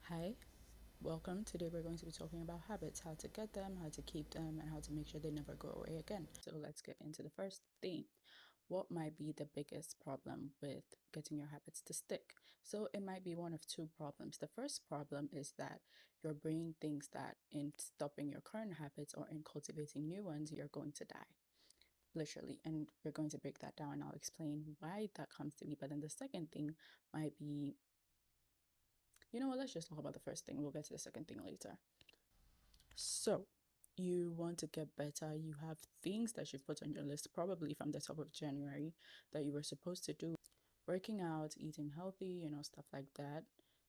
Hi, welcome. Today we're going to be talking about habits, how to get them, how to keep them, and how to make sure they never go away again. So let's get into the first thing. What might be the biggest problem with getting your habits to stick? So it might be one of two problems. The first problem is that your brain thinks that in stopping your current habits or in cultivating new ones, you're going to die. Literally, and we're going to break that down and I'll explain why that comes to be. But then the second thing might be, let's just talk about the first thing. We'll get to the second thing later. So, you want to get better. You have things that you've put on your list, probably from the top of January, that you were supposed to do. Working out, eating healthy, stuff like that,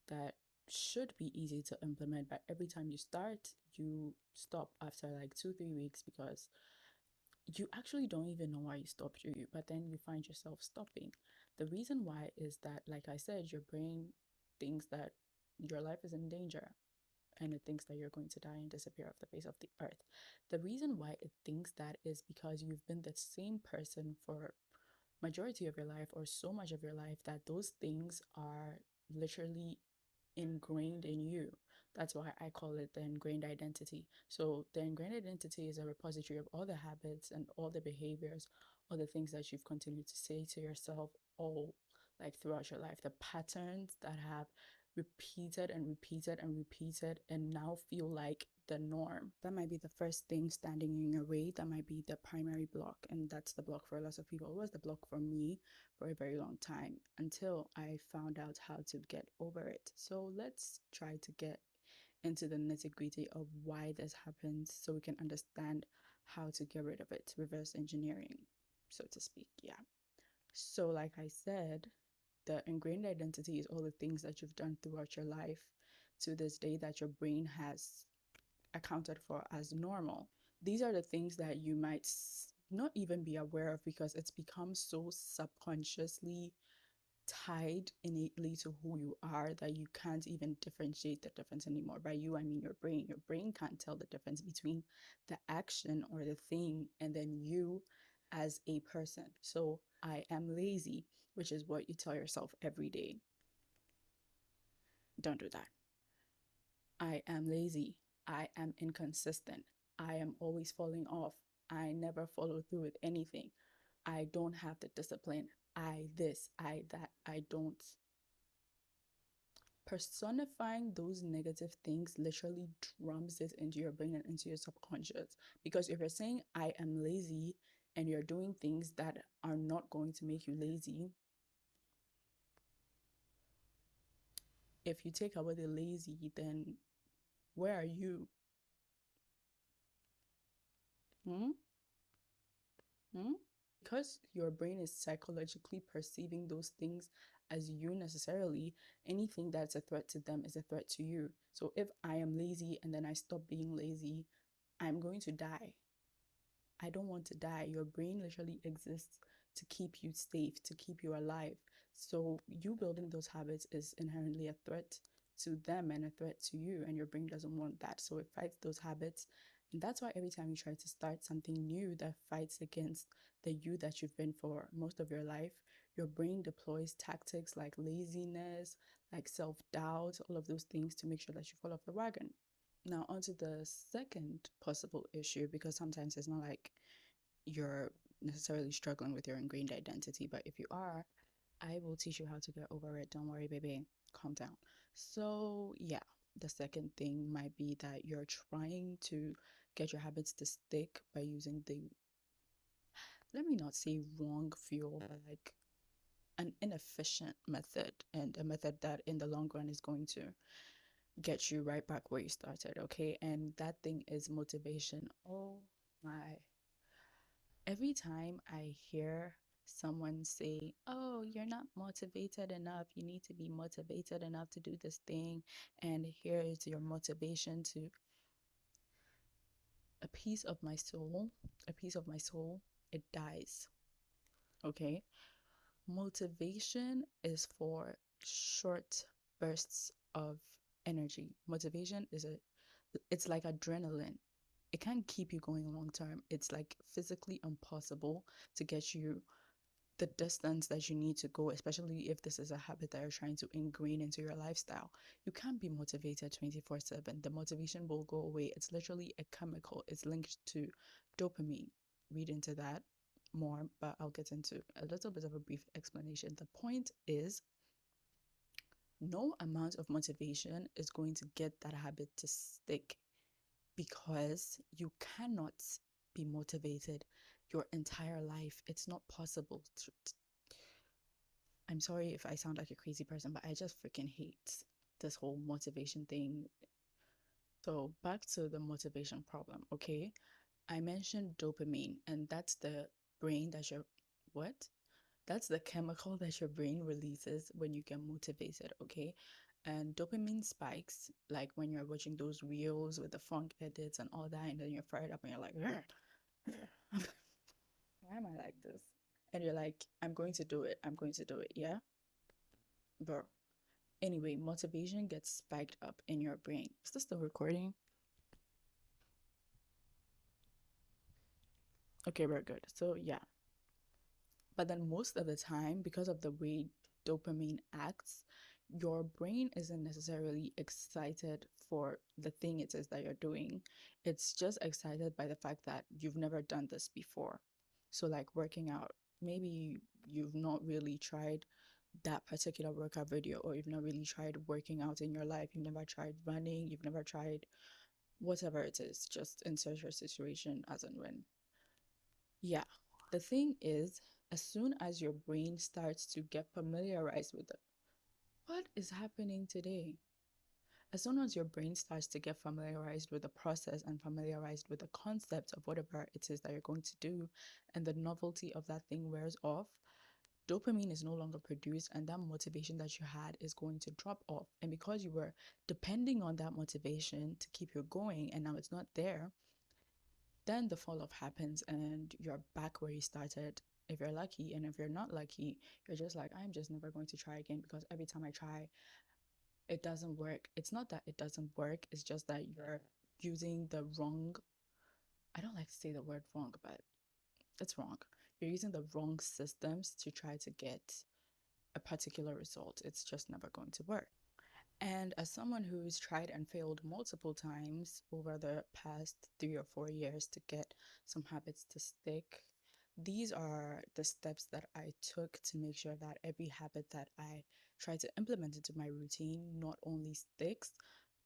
that should be easy to implement. But every time you start, you stop after like 2, 3 weeks because you actually don't even know why you stopped, you, but then you find yourself stopping. The reason why is that, like I said, your brain thinks that your life is in danger and it thinks that you're going to die and disappear off the face of the earth. The reason why it thinks that is because you've been the same person for majority of your life or so much of your life that those things are literally ingrained in you. That's why I call it the ingrained identity. So the ingrained identity is a repository of all the habits and all the behaviors, all the things that you've continued to say to yourself all like throughout your life, the patterns that have repeated and repeated and repeated and now feel like the norm. That might be the first thing standing in your way. That might be the primary block. And that's the block for a lot of people. It was the block for me for a very long time until I found out how to get over it. So let's try to get into the nitty-gritty of why this happens so we can understand how to get rid of it. Reverse engineering, so to speak. Yeah. So, like I said, the ingrained identity is all the things that you've done throughout your life to this day that your brain has accounted for as normal. These are the things that you might not even be aware of because it's become so subconsciously tied innately to who you are that you can't even differentiate the difference anymore. By you, I mean your brain. Your brain can't tell the difference between the action or the thing and then you as a person. So I am lazy, which is what you tell yourself every day. Don't do that. I am lazy. I am inconsistent. I am always falling off. I never follow through with anything. I don't have the discipline. I this, I that, I don't. Personifying those negative things literally drums it into your brain and into your subconscious. Because if you're saying, I am lazy, and you're doing things that are not going to make you lazy, if you take away the lazy, then where are you? Hmm? Hmm? Because your brain is psychologically perceiving those things as you necessarily, anything that's a threat to them is a threat to you. So if I am lazy and then I stop being lazy, I'm going to die. I don't want to die. Your brain literally exists to keep you safe, to keep you alive. So you building those habits is inherently a threat to them and a threat to you, and your brain doesn't want that. So it fights those habits. And that's why every time you try to start something new that fights against the you that you've been for most of your life, your brain deploys tactics like laziness, like self-doubt, all of those things to make sure that you fall off the wagon. Now, onto the second possible issue, because sometimes it's not like you're necessarily struggling with your ingrained identity, but if you are, I will teach you how to get over it. Don't worry, baby. Calm down. So, yeah, the second thing might be that you're trying to get your habits to stick by using the, let me not say wrong fuel, but like an inefficient method and a method that in the long run is going to get you right back where you started, okay? And that thing is motivation. Oh my. Every time I hear someone say, oh, you're not motivated enough, you need to be motivated enough to do this thing, and here is your motivation to a piece of my soul, a piece of my soul, it dies, okay? Motivation is for short bursts of energy. Motivation is it's like adrenaline. It can't keep you going long term. It's like physically impossible to get you the distance that you need to go, especially if this is a habit that you're trying to ingrain into your lifestyle. You can't be motivated 24/7. The motivation will go away. It's literally a chemical, it's linked to dopamine. Read into that more, but I'll get into a little bit of a brief explanation. The point is, no amount of motivation is going to get that habit to stick because you cannot be motivated your entire life. It's not possible. I'm sorry if I sound like a crazy person, but I just freaking hate this whole motivation thing. So, back to the motivation problem, okay? I mentioned dopamine, and that's the brain that your what? That's the chemical that your brain releases when you get motivated, okay? And dopamine spikes, like when you're watching those reels with the funk edits and all that, and then you're fired up and you're like, why am I like this? And you're like, I'm going to do it. I'm going to do it. Yeah, bro. Anyway, motivation gets spiked up in your brain. Is this still recording? Okay, we're good. So, yeah. But then most of the time, because of the way dopamine acts, your brain isn't necessarily excited for the thing it is that you're doing. It's just excited by the fact that you've never done this before. So, like working out, maybe you've not really tried that particular workout video, or you've not really tried working out in your life. You've never tried running, you've never tried whatever it is, just insert your situation as and when. Yeah, the thing is, as soon as your brain starts to get familiarized with it, what is happening today? As soon as your brain starts to get familiarized with the process and familiarized with the concept of whatever it is that you're going to do, and the novelty of that thing wears off, dopamine is no longer produced, and that motivation that you had is going to drop off. And because you were depending on that motivation to keep you going, and now it's not there, then the fall off happens and you're back where you started if you're lucky. And if you're not lucky, you're just like, I'm just never going to try again because every time I try, it doesn't work. It's not that it doesn't work, it's just that you're using the wrong, I don't like to say the word wrong, but it's wrong. You're using the wrong systems to try to get a particular result. It's just never going to work. And as someone who's tried and failed multiple times over the past 3 or 4 years to get some habits to stick, these are the steps that I took to make sure that every habit that I try to implement into my routine not only sticks,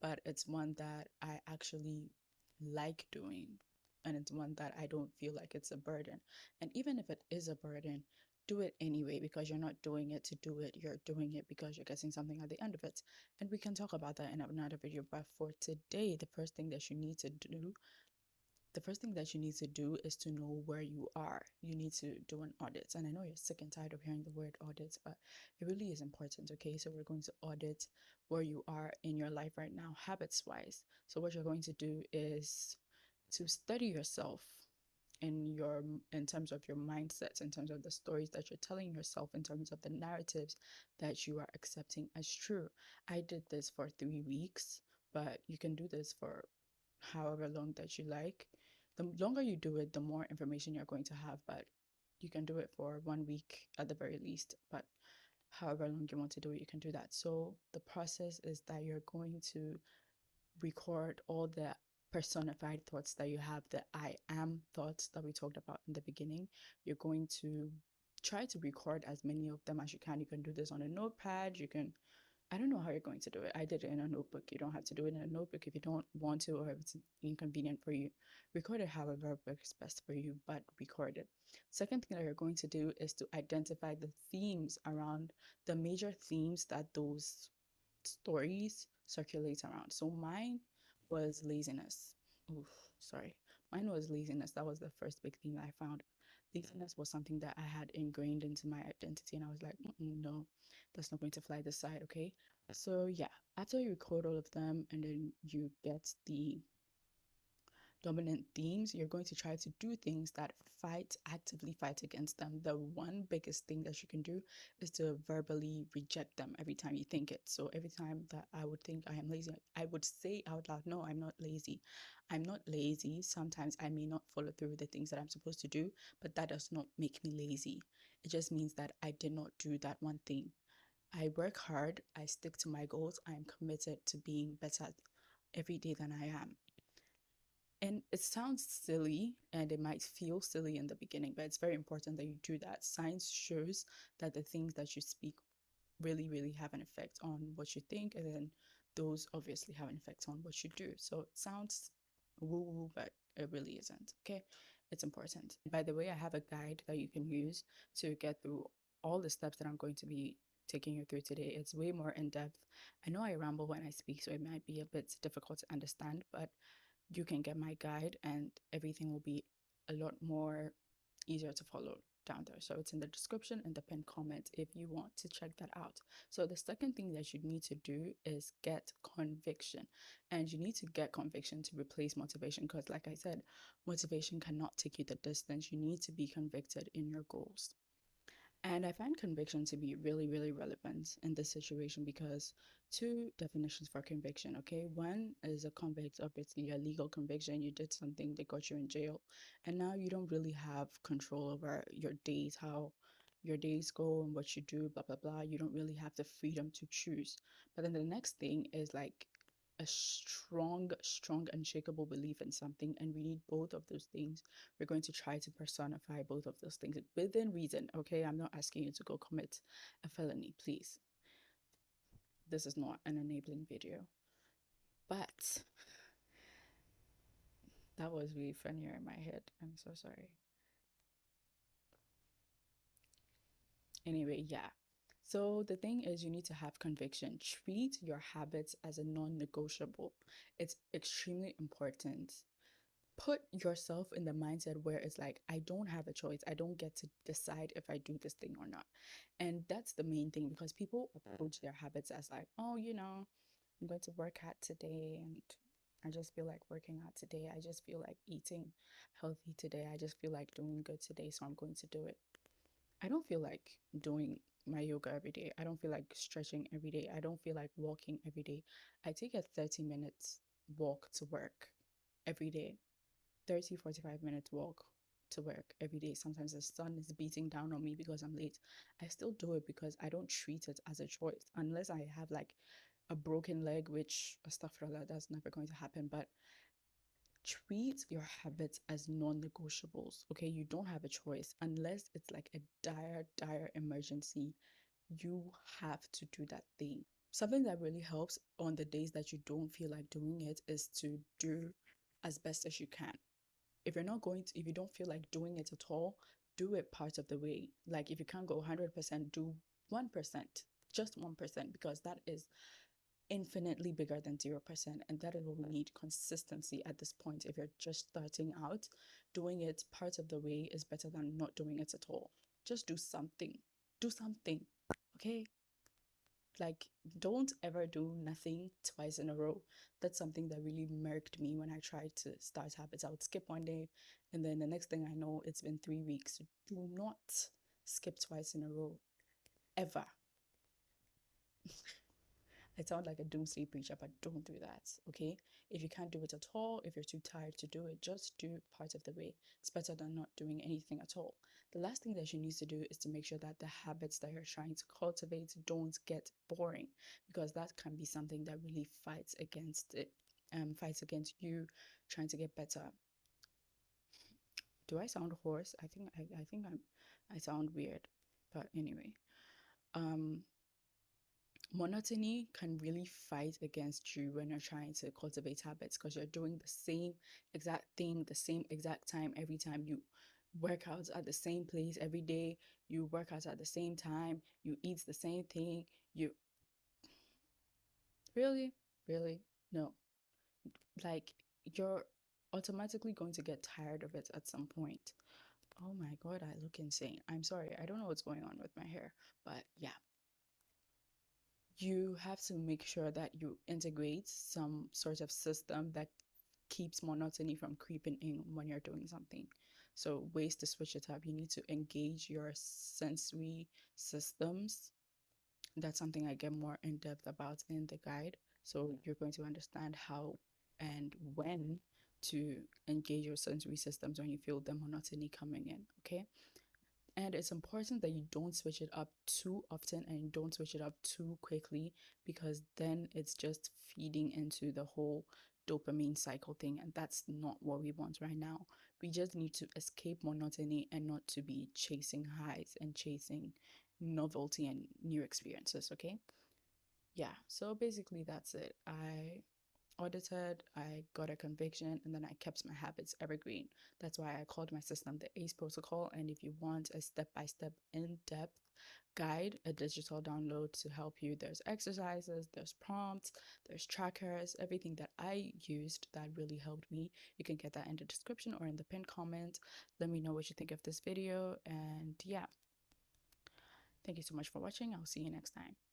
but it's one that I actually like doing. And it's one that I don't feel like it's a burden. And even if it is a burden, do it anyway because you're not doing it to do it. You're doing it because you're getting something at the end of it. And we can talk about that in another video. But for today, the first thing that you need to do is to know where you are. You need to do an audit. And I know you're sick and tired of hearing the word audit, but it really is important. Okay, so we're going to audit where you are in your life right now, habits wise. So what you're going to do is to study yourself in terms of your mindset, in terms of the stories that you're telling yourself, in terms of the narratives that you are accepting as true. I did this for 3 weeks, but you can do this for however long that you like. The longer you do it, the more information you're going to have, but you can do it for 1 week at the very least, but however long you want to do it, you can do that. So the process is that you're going to record all the personified thoughts that you have, the I am thoughts that we talked about in the beginning. You're going to try to record as many of them as you can. You can do this on a notepad. You can, I don't know how you're going to do it. I did it in a notebook. You don't have to do it in a notebook if you don't want to or if it's inconvenient for you. Record it however works best for you, but record it. Second thing that you're going to do is to identify the themes around the major themes that those stories circulate around. So mine was laziness. Oof, sorry. Mine was laziness. That was the first big thing that I found. Laziness was something that I had ingrained into my identity, and I was like, no, that's not going to fly this side, okay? So yeah, after you record all of them and then you get dominant themes, you're going to try to do things that actively fight against them. The one biggest thing that you can do is to verbally reject them every time you think it. So every time that I would think I am lazy, I would say out loud, no, I'm not lazy. I'm not lazy. Sometimes I may not follow through with the things that I'm supposed to do, but that does not make me lazy. It just means that I did not do that one thing. I work hard, I stick to my goals, I am committed to being better every day than I am. And it sounds silly and it might feel silly in the beginning, but it's very important that you do that. Science shows that the things that you speak really, really have an effect on what you think, and then those obviously have an effect on what you do. So it sounds woo woo, but it really isn't. Okay, it's important. By the way, I have a guide that you can use to get through all the steps that I'm going to be taking you through today. It's way more in depth. I know I ramble when I speak, so it might be a bit difficult to understand, but you can get my guide and everything will be a lot more easier to follow down there. So it's in the description and the pinned comment if you want to check that out. So the second thing that you need to do is get conviction. And you need to get conviction to replace motivation because, like I said, motivation cannot take you the distance. You need to be convicted in your goals. And I find conviction to be really, really relevant in this situation because two definitions for conviction, okay? One is a convict, obviously a legal conviction. You did something, they got you in jail, and now you don't really have control over your days, how your days go and what you do, blah, blah, blah. You don't really have the freedom to choose. But then the next thing is like a strong, unshakable belief in something, and we need both of those things. We're going to try to personify both of those things within reason, okay? I'm not asking you to go commit a felony, please. This is not an enabling video. But that was really funnier in my head. I'm so sorry. Anyway, yeah. So the thing is, you need to have conviction. Treat your habits as a non-negotiable. It's extremely important. Put yourself in the mindset where it's like, I don't have a choice. I don't get to decide if I do this thing or not. And that's the main thing because people approach their habits as like, oh, I'm going to work out today and I just feel like working out today. I just feel like eating healthy today. I just feel like doing good today, so I'm going to do it. I don't feel like doing my yoga every day. I don't feel like stretching every day. I don't feel like walking every day. I take a 30 minutes walk to work every day. 30, 45 minutes walk to work every day. Sometimes the sun is beating down on me because I'm late. I still do it because I don't treat it as a choice unless I have like a broken leg, which astaghfirullah, that's never going to happen. But treat your habits as non-negotiables. Okay, you don't have a choice unless it's like a dire emergency. You have to do that thing. Something that really helps on the days that you don't feel like doing it is to do as best as you can. If you don't feel like doing it at all, do it part of the way. Like if you can't go 100%, do 1%, just 1%, because that is infinitely bigger than 0%. And that is what we need, consistency at this point. If you're just starting out, doing it part of the way is better than not doing it at all. Just do something. Do something. Okay? Like, don't ever do nothing twice in a row. That's something that really murked me when I tried to start habits. I would skip one day, and then the next thing I know, it's been 3 weeks. Do not skip twice in a row, ever. I sound like a doomsday preacher, but don't do that, okay? If you can't do it at all, if you're too tired to do it, just do part of the way. It's better than not doing anything at all. The last thing that you need to do is to make sure that the habits that you're trying to cultivate don't get boring, because that can be something that really fights against it, fights against you trying to get better. Do I sound hoarse? I sound weird, but anyway. Um, Monotony can really fight against you when you're trying to cultivate habits because you're doing the same exact thing, the same exact time every time. You work out at the same place every day, you work out at the same time, you eat the same thing. You really, really, no. Like, you're automatically going to get tired of it at some point. Oh my God, I look insane. I'm sorry, I don't know what's going on with my hair, but yeah. You have to make sure that you integrate some sort of system that keeps monotony from creeping in when you're doing something. So ways to switch it up: you need to engage your sensory systems. That's something I get more in depth about in the guide. So you're going to understand how and when to engage your sensory systems when you feel the monotony coming in. Okay. And it's important that you don't switch it up too often and you don't switch it up too quickly, because then it's just feeding into the whole dopamine cycle thing. And that's not what we want right now. We just need to escape monotony and not to be chasing highs and chasing novelty and new experiences. Okay. Yeah. So basically, that's it. I audited, I got a conviction, and then I kept my habits evergreen. That's why I called my system the ACE protocol. And if you want a step-by-step in-depth guide, a digital download to help you, there's exercises, there's prompts, there's trackers, everything that I used that really helped me. You can get that in the description or in the pinned comment. Let me know what you think of this video. And yeah, thank you so much for watching. I'll see you next time.